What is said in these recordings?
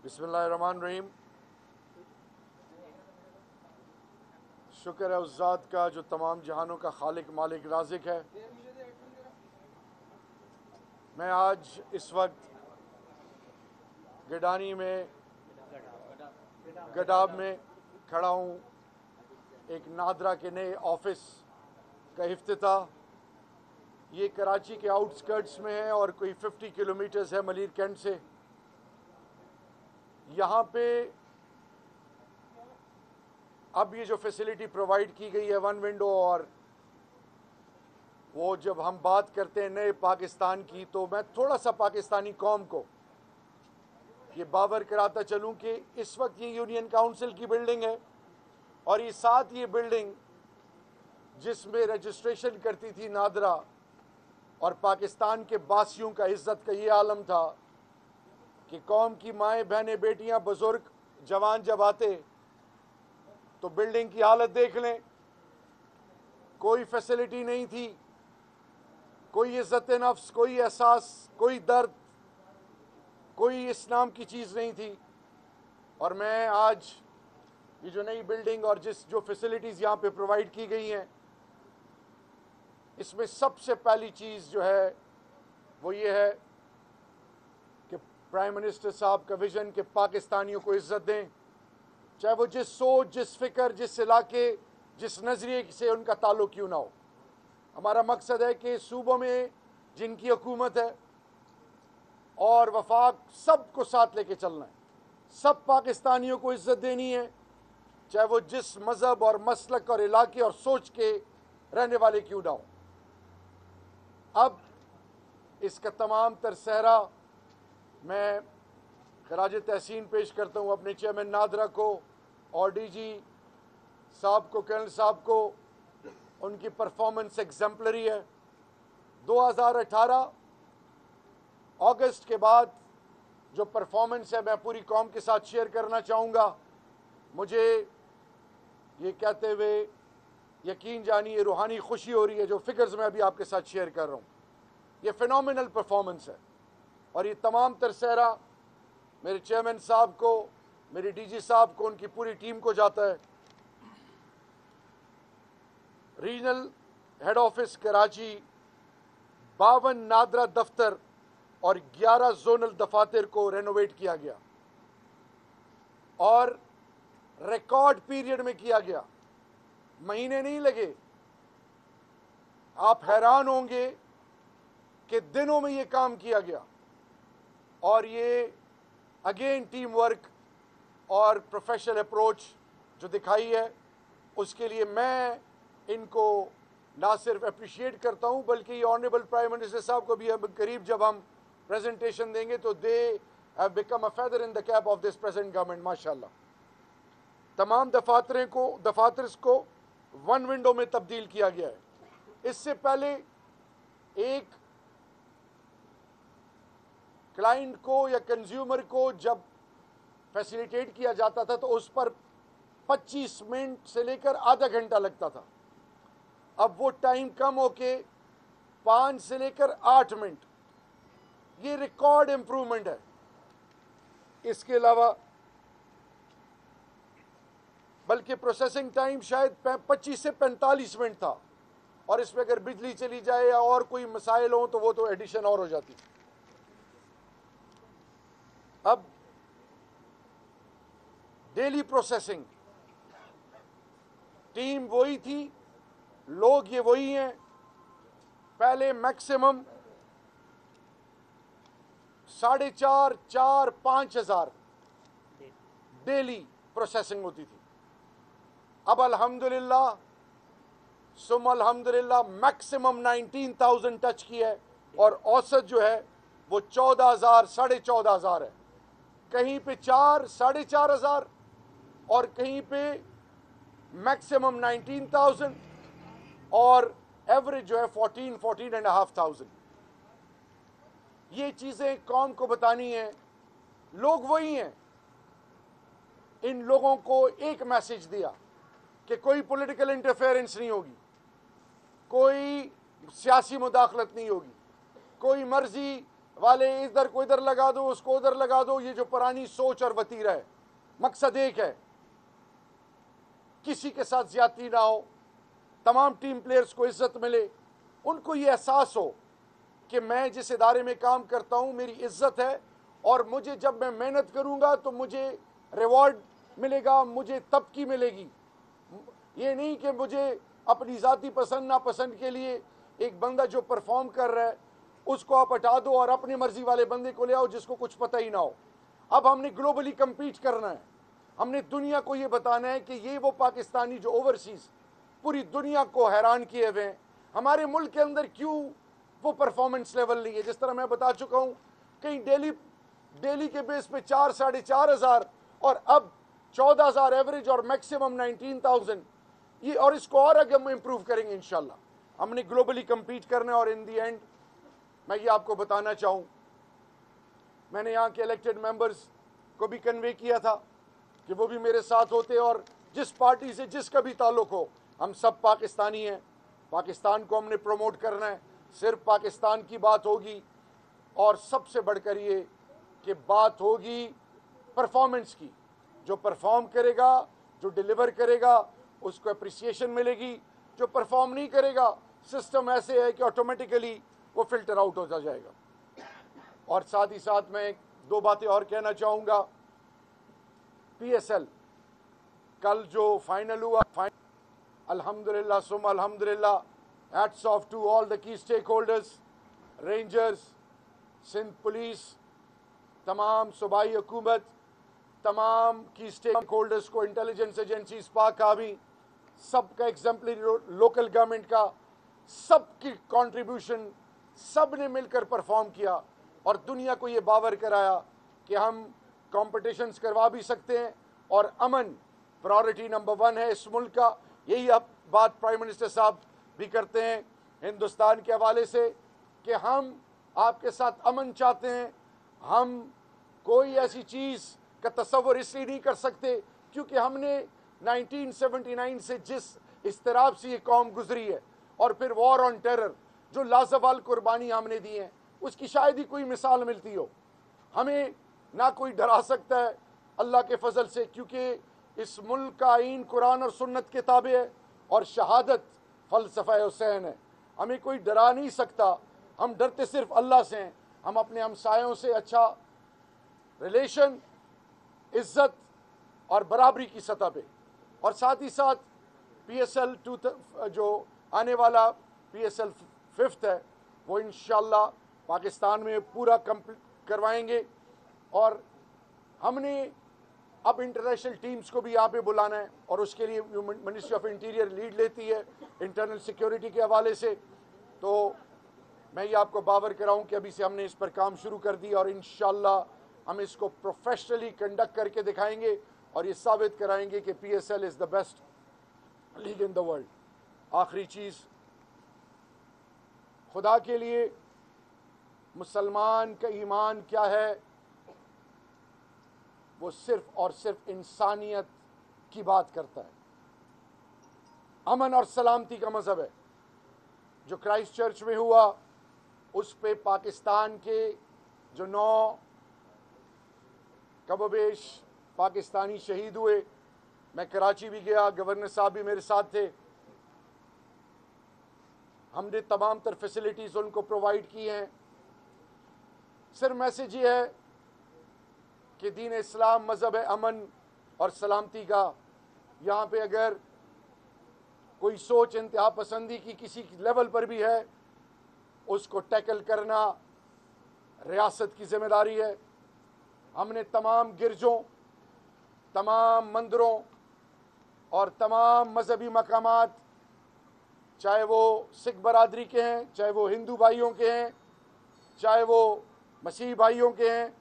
बिस्मिल्लाहिर्रहमानिर्रहीम। शुक्र है उस ज़ात का जो तमाम जहानों का खालिक मालिक राज़िक है। मैं आज इस वक्त गिडानी में गडाब में खड़ा हूँ। एक नादरा के नए ऑफिस का इफ्तिताह। ये कराची के आउटस्कर्ट्स में है और कोई 50 किलोमीटर्स है मलीर कैंट से। यहाँ पे अब ये जो फैसिलिटी प्रोवाइड की गई है वन विंडो, और वो जब हम बात करते हैं नए पाकिस्तान की, तो मैं थोड़ा सा पाकिस्तानी कौम को ये बावर कराता चलूं कि इस वक्त ये यूनियन काउंसिल की बिल्डिंग है और ये साथ ये बिल्डिंग जिसमें रजिस्ट्रेशन करती थी नादरा और पाकिस्तान के बासियों का इज्जत का ये आलम था कि कौम की माएँ बहनें बेटियां बुजुर्ग जवान जब आते तो बिल्डिंग की हालत देख लें। कोई फैसिलिटी नहीं थी, कोई इज्जत नफ्स, कोई एहसास, कोई दर्द, कोई इस नाम की चीज़ नहीं थी। और मैं आज ये जो नई बिल्डिंग और जो फैसिलिटीज़ यहाँ पे प्रोवाइड की गई हैं, इसमें सबसे पहली चीज़ जो है वो ये है कि प्राइम मिनिस्टर साहब का विज़न कि पाकिस्तानियों को इज्जत दें, चाहे वो जिस सोच, जिस फिक्र, जिस इलाके, जिस नज़रिए से उनका ताल्लुक क्यों ना हो। हमारा मकसद है कि सूबों में जिनकी हुकूमत है और वफाक सबको साथ लेके चलना है, सब पाकिस्तानियों को इज्जत देनी है, चाहे वो जिस मज़हब और मसलक और इलाके और सोच के रहने वाले क्यों ना हो। अब इसका तमाम तर सहरा मैं खराज तहसीन पेश करता हूँ अपने चेयरमैन नादरा को और डीजी साहब को, कर्नल साहब को। उनकी परफॉर्मेंस एग्जाम्पलरी है। 2018 अगस्त के बाद जो परफॉर्मेंस है मैं पूरी कौम के साथ शेयर करना चाहूँगा। मुझे ये कहते हुए यकीन जानिए रूहानी खुशी हो रही है जो फिगर्स मैं अभी आपके साथ शेयर कर रहा हूँ। ये फिनोमिनल परफॉर्मेंस है और ये तमाम तर सहरा मेरे चेयरमैन साहब को, मेरे डीजी साहब को, उनकी पूरी टीम को जाता है। Regional head office Karachi, 52 NADRA दफ्तर और 11 जोनल दफातर को रेनोवेट किया गया और रिकॉर्ड पीरियड में किया गया। महीने नहीं लगे। आप हैरान होंगे कि दिनों में ये काम किया गया। और ये अगेन टीम वर्क और प्रोफेशनल अप्रोच जो दिखाई है, उसके लिए मैं इनको ना सिर्फ अप्रिशिएट करता हूं बल्कि ये ऑनरेबल प्राइम मिनिस्टर साहब को भी अब करीब जब हम प्रेजेंटेशन देंगे तो they have become a feather in the cap of this present government माशाल्लाह। तमाम दफातर्स को वन विंडो में तब्दील किया गया है। इससे पहले एक क्लाइंट को या कंज्यूमर को जब फैसिलिटेट किया जाता था तो उस पर 25 मिनट से लेकर आधा घंटा लगता था। अब वो टाइम कम होके 5 से लेकर 8 मिनट। ये रिकॉर्ड इंप्रूवमेंट है। इसके अलावा बल्कि प्रोसेसिंग टाइम शायद 25 से 45 मिनट था और इसमें अगर बिजली चली जाए या और कोई मसाइल हो तो वो तो एडिशन और हो जाती। अब डेली प्रोसेसिंग टीम वही थी, लोग ये वही हैं। पहले मैक्सिमम 4,500 4,000 5,000 डेली प्रोसेसिंग होती थी। अब अल्हम्दुलिल्लाह सुम अल्हम्दुलिल्लाह मैक्सिमम 19,000 टच की है और औसत जो है वो 14,000 14,500 है। कहीं पे 4 4,500 और कहीं पे मैक्सिमम 19,000 और एवरेज जो है 14,500। ये चीज़ें कौम को बतानी है। लोग वही हैं। इन लोगों को एक मैसेज दिया कि कोई पॉलिटिकल इंटरफेरेंस नहीं होगी, कोई सियासी मुदाखलत नहीं होगी, कोई मर्जी वाले इधर को इधर लगा दो, उसको उधर लगा दो, ये जो पुरानी सोच और वतीरा है। मकसद एक है, किसी के साथ ज्यादती ना हो, तमाम टीम प्लेयर्स को इज्जत मिले, उनको ये एहसास हो कि मैं जिस इदारे में काम करता हूं मेरी इज्जत है, और मुझे जब मैं मेहनत करूंगा तो मुझे रिवॉर्ड मिलेगा, मुझे तबकी मिलेगी। ये नहीं कि मुझे अपनी ज़ाती पसंद नापसंद के लिए एक बंदा जो परफॉर्म कर रहा है उसको आप हटा दो और अपनी मर्जी वाले बंदे को ले आओ जिसको कुछ पता ही ना हो। अब हमने ग्लोबली कम्पीट करना है, हमने दुनिया को ये बताना है कि ये वो पाकिस्तानी जो ओवरसीज़ पूरी दुनिया को हैरान किए हुए हैं, हमारे मुल्क के अंदर क्यों वो परफॉर्मेंस लेवल नहीं है। जिस तरह मैं बता चुका हूँ, कहीं डेली के बेस पे 4-4,500 और अब 14,000 एवरेज और मैक्सिमम 19,000, ये और इसको और आगे हम इम्प्रूव करेंगे इंशाल्लाह। हमने ग्लोबली कम्पीट करना है। और इन दी एंड मैं ये आपको बताना चाहूँ, मैंने यहाँ के इलेक्टेड मेंबर्स को भी कन्वे किया था कि वो भी मेरे साथ होते, और जिस पार्टी से जिसका भी ताल्लुक हो, हम सब पाकिस्तानी हैं, पाकिस्तान को हमने प्रमोट करना है, सिर्फ पाकिस्तान की बात होगी। और सबसे बढ़कर ये कि बात होगी परफॉर्मेंस की, जो परफॉर्म करेगा, जो डिलीवर करेगा, उसको अप्रिसिएशन मिलेगी। जो परफॉर्म नहीं करेगा, सिस्टम ऐसे है कि ऑटोमेटिकली वो फिल्टर आउट होता जाएगा। और साथ ही साथ मैं 2 बातें और कहना चाहूँगा। PSL कल जो फाइनल हुआ, अल्हम्दुलिल्लाह सुम अल्हम्दुलिल्लाह, hats off to all the key stakeholders, rangers, Sindh police, तमाम सूबाई हुकूमत, तमाम की स्टेक होल्डर्स को, इंटेलिजेंस एजेंसीज, पाक आर्मी, सबका एग्जाम्पलरी, लोकल गवर्नमेंट का, सबकी कंट्रीब्यूशन, सब ने मिलकर परफॉर्म किया और दुनिया को ये बावर कराया कि हम कॉम्पिटिशन्स करवा भी सकते हैं और अमन प्रायोरिटी नंबर 1 है इस मुल्क का। यही अब बात प्राइम मिनिस्टर साहब भी करते हैं हिंदुस्तान के हवाले से कि हम आपके साथ अमन चाहते हैं। हम कोई ऐसी चीज़ का तस्वर इसलिए नहीं कर सकते क्योंकि हमने 1979 से जिस इस्तराब से ये कौम गुजरी है, और फिर वॉर ऑन टेरर, जो लाजवाल कुर्बानी हमने दी हैं, उसकी शायद ही कोई मिसाल मिलती हो। हमें ना कोई डरा सकता है अल्लाह के फजल से, क्योंकि इस मुल्क का आईन कुरान और सुन्नत के ताबे है और शहादत फ़लसफ़ा हुसैन है। हमें कोई डरा नहीं सकता। हम डरते सिर्फ अल्लाह से हैं। हम अपने हमसायों से अच्छा रिलेशन, इज़्ज़त और बराबरी की सतह पे, और साथ ही साथ PSL 2 जो आने वाला PSL 5th है, वो इंशाल्लाह पाकिस्तान में पूरा कंप्लीट करवाएंगे। और हमने अब इंटरनेशनल टीम्स को भी यहाँ पे बुलाना है और उसके लिए मिनिस्ट्री ऑफ इंटीरियर लीड लेती है इंटरनल सिक्योरिटी के हवाले से। तो मैं ये आपको बावर कराऊँ कि अभी से हमने इस पर काम शुरू कर दिया और इंशाल्लाह हम इसको प्रोफेशनली कंडक्ट करके दिखाएंगे और ये साबित कराएंगे कि PSL is the best league in the world. आखिरी चीज़, खुदा के लिए मुसलमान का ईमान क्या है? वो सिर्फ और सिर्फ इंसानियत की बात करता है, अमन और सलामती का मज़हब है। जो क्राइस्ट चर्च में हुआ उस पे पाकिस्तान के जो 9 कमोबेश पाकिस्तानी शहीद हुए, मैं कराची भी गया, गवर्नर साहब भी मेरे साथ थे। हमने तमाम तर फैसिलिटीज़ उनको प्रोवाइड की हैं। सिर्फ मैसेज ये है कि दीन इस्लाम मज़हब है अमन और सलामती का। यहाँ पे अगर कोई सोच इंतहा पसंदी की किसी लेवल पर भी है, उसको टैकल करना रियासत की जिम्मेदारी है। हमने तमाम गिरजों, तमाम मंदिरों और तमाम मजहबी मकामात, चाहे वो सिख बरादरी के हैं, चाहे वो हिंदू भाइयों के हैं, चाहे वो मसीह भाइयों के हैं,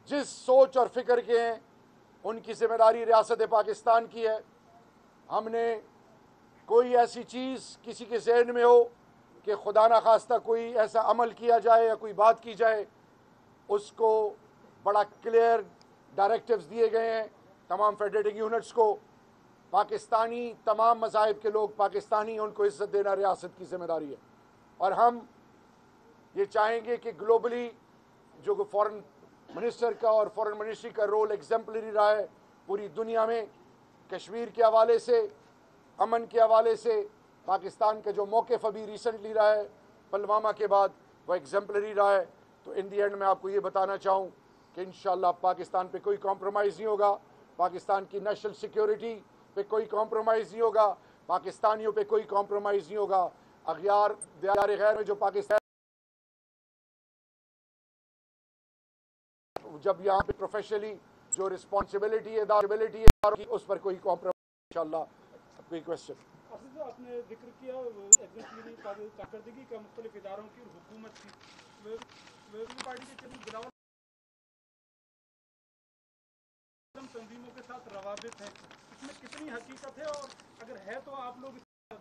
जिस सोच और फिक्र के हैं, उनकी जिम्मेदारी रियासत पाकिस्तान की है। हमने कोई ऐसी चीज़ किसी के जहन में हो कि खुदा ना खास्ता कोई ऐसा अमल किया जाए या कोई बात की जाए, उसको बड़ा क्लियर डायरेक्टिव्स दिए गए हैं तमाम फेडरेटिंग यूनिट्स को। पाकिस्तानी तमाम मज़ाहिब के लोग पाकिस्तानी, उनको इज़्ज़त देना रियासत की जिम्मेदारी है। और हम ये चाहेंगे कि ग्लोबली जो फॉरेन मिनिस्टर का और फॉरेन मिनिस्ट्री का रोल एग्जाम्पलरी रहा है पूरी दुनिया में, कश्मीर के हवाले से, अमन के हवाले से, पाकिस्तान का जो मौक़िफ़ अभी रिसेंटली रहा है पुलवामा के बाद, वह एग्जाम्पलरी रहा है। तो इन दी एंड मैं आपको ये बताना चाहूँ कि इंशाअल्लाह पाकिस्तान पे कोई कॉम्प्रोमाइज़ नहीं होगा, पाकिस्तान की नेशनल सिक्योरिटी पे कोई कॉम्प्रोमाइज़ नहीं होगा, पाकिस्तानियों पे कोई कॉम्प्रोमाइज़ नहीं होगा। अगयार दियार गैर में जो पाकिस्तान जब यहाँ पे प्रोफेशनली जो रिस्पॉन्सिबिलिटी है उस पर कोई कॉम्प्रोमाइज़ इंशाअल्लाह। कोई क्वेश्चन? आपने जिक्र किया एग्जेक्टली कारकर्दगी का मुख्तलिफ इदारों की हुकूमत की पार्टी के चेयरमैन बिलावल तंजीमों के साथ रवाबित है, इसमें कितनी हकीकत है और अगर है तो आप लोग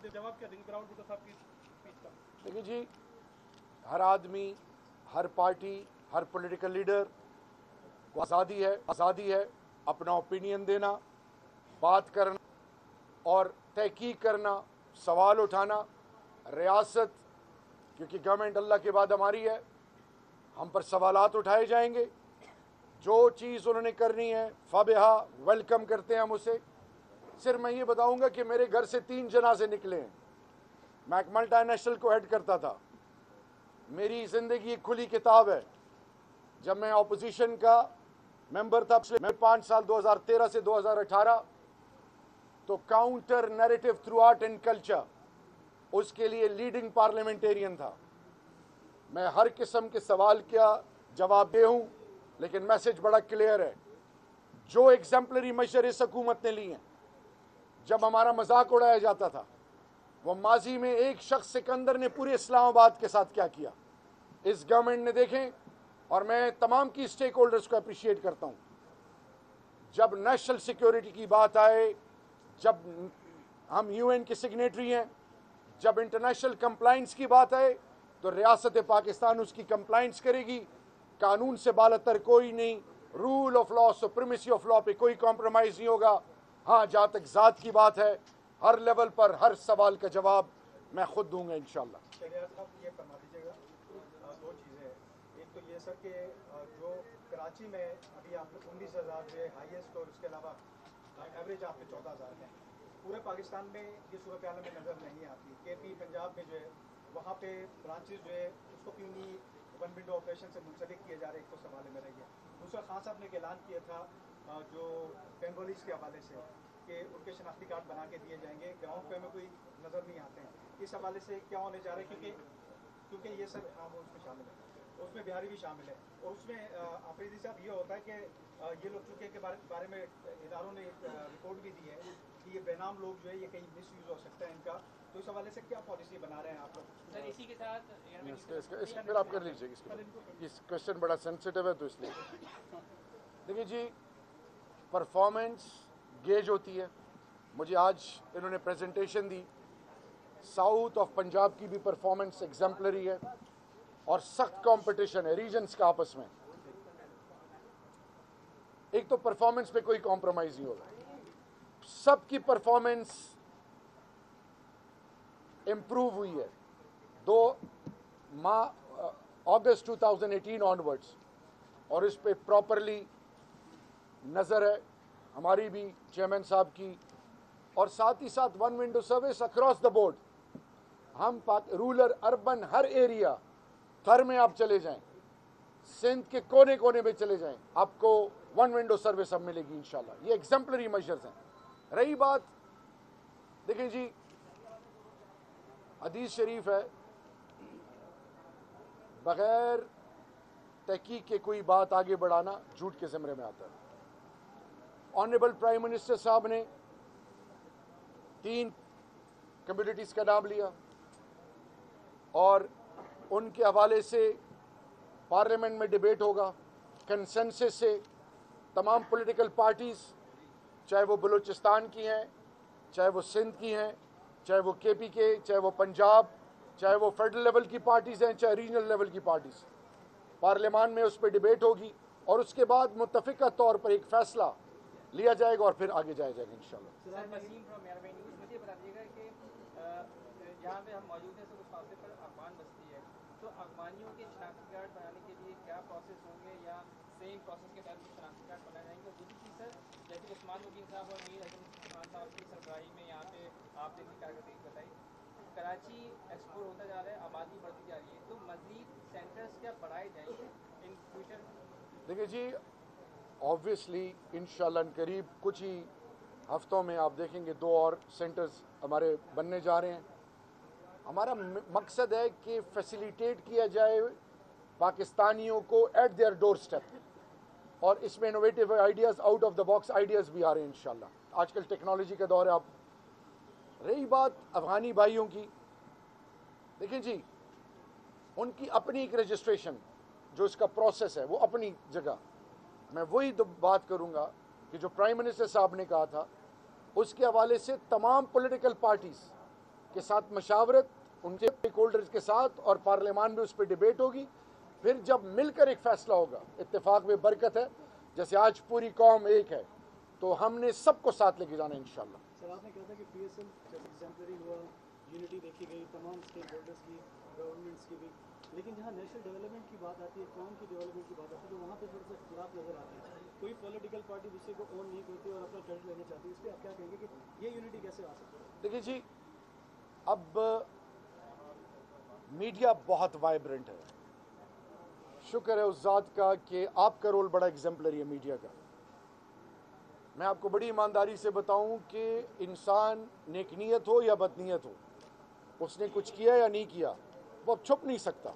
जवाब क्या देंगे बिलावल भुट्टो साहब की स्पीच का? देखिए जी, हर आदमी, हर पार्टी, हर पॉलिटिकल लीडर को आज़ादी है अपना ओपिनियन देना, बात करना और तहकीक करना, सवाल उठाना। रियासत, क्योंकि गवर्नमेंट अल्लाह के बाद हमारी है, हम पर सवालात उठाए जाएंगे। जो चीज़ उन्होंने करनी है फाबिहा वेलकम करते हैं हम उसे। सिर्फ मैं ये बताऊंगा कि मेरे घर से 3 जनाजे निकले हैं। मैं एक मल्टीनेशनल को हेड करता था। मेरी ज़िंदगी एक खुली किताब है। जब मैं ऑपोजिशन का मेंबर था, मैं 5 साल 2013 से 2018, तो counter narrative through art and culture, उसके लिए लीडिंग पार्लियामेंटेरियन था। मैं हर किस्म के सवाल का जवाब दे हूँ, लेकिन मैसेज बड़ा क्लियर है। जो एग्जाम्पलरी मेजर इस हुकूमत ने लिए हैं, जब हमारा मजाक उड़ाया जाता था, वो माजी में एक शख्स सिकंदर ने पूरे इस्लामाबाद के साथ क्या किया, इस गवर्नमेंट ने देखें। और मैं तमाम की स्टेक होल्डर्स को अप्रिशिएट करता हूँ। जब नेशनल सिक्योरिटी की बात आए, जब हम यूएन के सिग्नेटरी हैं, जब इंटरनेशनल कंप्लाइंस की बात आए, तो रियासत पाकिस्तान उसकी कंप्लाइंस करेगी। कानून से बालतर कोई नहीं, rule of law, supremacy of law पे कोई कॉम्प्रोमाइज़ नहीं होगा। हाँ, जहाँ तक ज़ात की बात है, हर लेवल पर हर सवाल का जवाब मैं खुद दूंगा इंशाल्लाह। ये फरमा दीजिएगा, 2 चीज़ें। एक तो ये सर कि जो कराची में अभी आप 19,000 जो है हाईएस्ट, और उसके अलावा एवरेज आपके 14,000 है। पूरे पाकिस्तान में ये सूरत हाल में नज़र नहीं आती। केपी पंजाब में जो है वहाँ पे ब्रांचेज जो है उसको क्यों नहीं वन विंडो ऑपरेशन से मुंसलिक किए जा रहे, एक तो सवाल में रह गया। दूसरा, खान साहब ने एक ऐलान किया था जो बंगालीज के हवाले से कि उनके शनाख्ती कार्ड बना के दिए जाएंगे, ग्राउंड पे में कोई नज़र नहीं आते हैं। इस हवाले से क्या होने जा रहा है? क्योंकि ये सर हाँ वो उसमें शामिल है, उसमें बिहारी भी शामिल है, और उसमें आफरीदी साहब ये होता है कि ये लोग चूँकि के बारे में इदारों ने रिपोर्ट भी दी है कि ये बेनाम लोग जो है ये कहीं मिस यूज़ हो सकता है इनका। तो इस हवाले से क्या पॉलिसी बना रहे हैं आप लोग? सर इसी के साथ फिर आप कर लीजिए। इस क्वेश्चन बड़ा सेंसिटिव है, तो इसलिए देखिए जी, परफॉर्मेंस गेज होती है। मुझे आज इन्होंने presentation the, south of Punjab की भी परफॉर्मेंस एग्जाम्पलरी है और सख्त कंपटीशन है रीजन्स का आपस में। एक तो परफॉर्मेंस पे कोई कॉम्प्रोमाइज नहीं होगा, सबकी परफॉर्मेंस इंप्रूव हुई है। 2 अगस्त 2018 ऑनवर्ड्स, और इस पे प्रॉपरली नज़र है हमारी भी, चेयरमैन साहब की, और साथ ही साथ one window service across the board. हम रूरल अर्बन हर एरिया थर में आप चले जाएं, सिंध के कोने कोने में चले जाएं, आपको वन विंडो सर्विस अब मिलेगी इंशाल्लाह। ये एग्जाम्पलरी मेजर्स हैं। रही बात, देखिए जी, हदीस शरीफ है, बगैर तहकीक के कोई बात आगे बढ़ाना झूठ के ज़मरे में आता है। ऑनरेबल प्राइम मिनिस्टर साहब ने 3 कम्युनिटीज़ का नाम लिया और उनके हवाले से पार्लियामेंट में डिबेट होगा कंसेंसस से। तमाम पॉलिटिकल पार्टीज़, चाहे वो बलूचिस्तान की हैं, चाहे वो सिंध की हैं, चाहे वो केपी के, चाहे वो पंजाब, चाहे वो फेडरल लेवल की पार्टीज़ हैं, चाहे रीजनल लेवल की पार्टीज़, पार्लियामान में उस पर डिबेट होगी और उसके बाद मुत्तफ़िका तौर पर एक फ़ैसला लिया जाएगा और फिर आगे जाया जाएगा इंशाल्लाह। Sir Waseem from Airway News, मुझे बता दीजिएगा कि जहाँ पे हम मौजूद हैं, उस फासले पर अफगान बस्ती है, तो अफगानियों के शनाख्ती कार्ड बनाने के लिए क्या प्रोसेस होंगे या सेम प्रोसेस के तहत शनाख्ती कार्ड बनाए जाएंगे? और दूसरी चीज़ सर, जैसे उस्मान मुबीन साहब और मीर हसन खान साहब की सरबराही में यहाँ पे आपने भी कारकर्दगी बताई, कराची एक्सप्लोर होता जा रहा है, आबादी बढ़ती जा रही है, तो मज़ीद सेंटर्स क्या बढ़ाए जाएंगे इन फ्यूचर? देखिए जी, ऑब्वियसली इंशाल्लाह करीब कुछ ही हफ्तों में आप देखेंगे 2 और सेंटर्स हमारे बनने जा रहे हैं। हमारा मकसद है कि फैसिलिटेट किया जाए पाकिस्तानियों को एट देयर डोर स्टेप, और इसमें innovative ideas, out of the box ideas भी आ रहे हैं इंशाल्लाह। आजकल टेक्नोलॉजी का दौर है। आप रही बात अफ़गानी भाइयों की, देखिए जी, उनकी अपनी एक रजिस्ट्रेशन जो इसका प्रोसेस है वो अपनी जगह। मैं वही बात करूंगा कि जो प्राइम मिनिस्टर साहब ने कहा था, उसके हवाले से तमाम पॉलिटिकल पार्टीज़ के साथ मशावरत, उनके स्टेक होल्डर्स के साथ, और पार्लियामान में उस पर डिबेट होगी। फिर जब मिलकर एक फैसला होगा, इत्तेफाक में बरकत है, जैसे आज पूरी कौम एक है, तो हमने सबको साथ लेके जाना है इंशाल्लाह। सर, आपने कहा था कि पीएसएल जब एग्जाम्पलरी हुआ, यूनिटी देखी गई तमाम स्टेक होल्डर्स की, गवर्नमेंट्स की भी, लेकिन जहाँ नेशनल डेवलपमेंट की बात आती है, कौम की डेवलपमेंट की बात आती है, तो वहाँ पे थोड़ा सा इख्तिलाफ नजर आता है। कोई पॉलिटिकल पार्टी दूसरे को ओन नहीं करती और अपना क्रेडिट लेना चाहती है। इस पर आप क्या कहेंगे कि ये यूनिटी कैसे आ सकती है? देखिए जी, अब मीडिया बहुत वाइब्रेंट है, शुक्र है उस ज़ात का कि आपका रोल बड़ा एग्जाम्पलरी है मीडिया का। मैं आपको बड़ी ईमानदारी से बताऊं कि इंसान नेकनीयत हो या बदनीयत हो, उसने कुछ किया या नहीं किया, वो अब छुप नहीं सकता।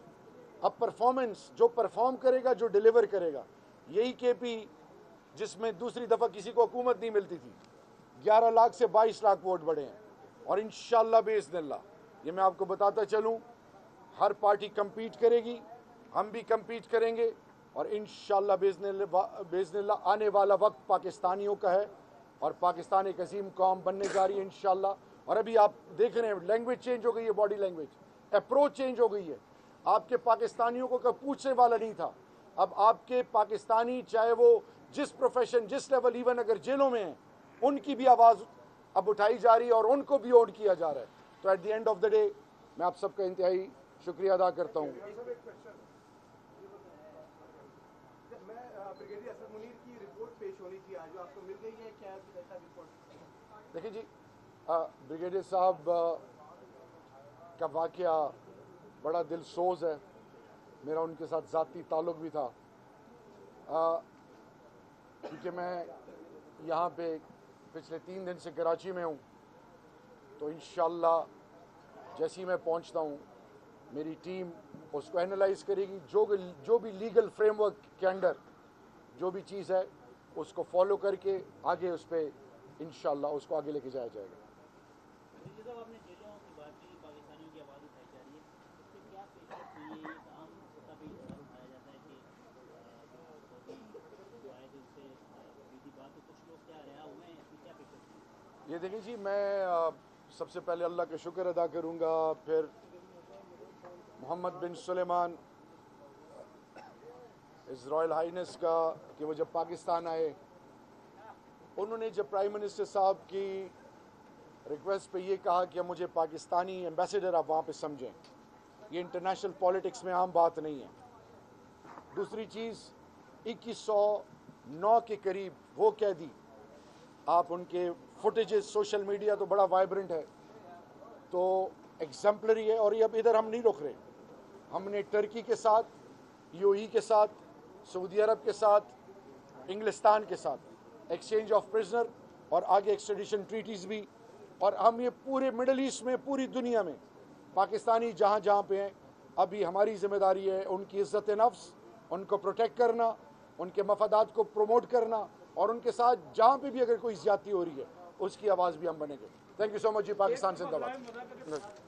अब परफॉर्मेंस, जो परफॉर्म करेगा, जो डिलीवर करेगा, यही केपी जिसमें दूसरी दफ़ा किसी को हुकूमत नहीं मिलती थी, 11 लाख से 22 लाख वोट बढ़े हैं। और इंशाअल्लाह बेइज़्निल्लाह, ये मैं आपको बताता चलूँ, हर पार्टी कम्पीट करेगी, हम भी कम्पीट करेंगे, और इंशाअल्लाह बेइज़्निल्लाह आने वाला वक्त पाकिस्तानियों का है, और पाकिस्तान एक अजीम कौम बनने जा रही है इंशाअल्लाह। और अभी आप देख रहे हैं लैंग्वेज चेंज हो गई है, बॉडी लैंग्वेज, अप्रोच चेंज हो गई है। आपके पाकिस्तानियों को कभी पूछने वाला नहीं था, अब आपके पाकिस्तानी, चाहे वो जिस प्रोफेशन, जिस लेवल, इवन अगर जेलों में हैं, उनकी भी आवाज़ अब उठाई जा रही है और उनको भी ओन किया जा रहा है। तो at the end of the day मैं आप सबका इंतहाई शुक्रिया अदा करता हूँ। ब्रिगेडियर असद मुनीर की रिपोर्ट पेश होनी थी आज, जो आपको मिल गई है, क्या ऐसा रिपोर्ट? देखिए जी, ब्रिगेडियर साहब का वाक़या बड़ा दिलसोज है। मेरा उनके साथ ज़ाती ताल्लुक़ भी था, क्योंकि मैं यहाँ पे पिछले 3 दिन से कराची में हूँ। तो इंशाअल्लाह जैसे ही मैं पहुँचता हूँ, मेरी टीम उसको एनालाइज करेगी, जो भी लीगल फ्रेमवर्क के अंडर जो भी चीज़ है उसको फॉलो करके आगे उस पर इंशाअल्लाह उसको आगे लेके जाया जाएगा। साहब, आपने जेलों की बात की, पाकिस्तानियों की आवाज़ उठाई जा रही है, इस पर क्या पेशरफ हुई है? आम सतह पर सवाल उठाया जाता है कि जो आए थे उससे बीती बात, तो कुछ लोग क्या रहा हुए हैं, इसमें क्या पेशरफ हुई? ये देखिए जी, मैं सबसे पहले अल्लाह का शुक्र अदा करूँगा, फिर मोहम्मद बिन सुलेमान इस रॉयल हाइनेस का, कि वो जब पाकिस्तान आए, उन्होंने जब प्राइम मिनिस्टर साहब की रिक्वेस्ट पे ये कहा कि मुझे पाकिस्तानी एम्बेसडर आप वहाँ पे समझें, ये इंटरनेशनल पॉलिटिक्स में आम बात नहीं है। दूसरी चीज़, 2109 के करीब वो कैदी, आप उनके फुटेजेस, सोशल मीडिया तो बड़ा वाइब्रेंट है, तो एग्जाम्पलरी है। और ये अब इधर हम नहीं रुक रहे, हमने टर्की के साथ, यूएई के साथ, सऊदी अरब के साथ, इंग्लिस्तान के साथ एक्सचेंज ऑफ प्रिजनर और आगे एक्सट्रेडिशन ट्रीटीज़ भी, और हम ये पूरे मिडल ईस्ट में, पूरी दुनिया में पाकिस्तानी जहाँ जहाँ पे हैं, अभी हमारी जिम्मेदारी है उनकी इज़्ज़त नफ्स, उनको प्रोटेक्ट करना, उनके मफादात को प्रमोट करना, और उनके साथ जहाँ पे भी अगर कोई ज़्यादती हो रही है उसकी आवाज़ भी हम बनेंगे। थैंक यू सो मच जी। पाकिस्तान जिंदाबाद।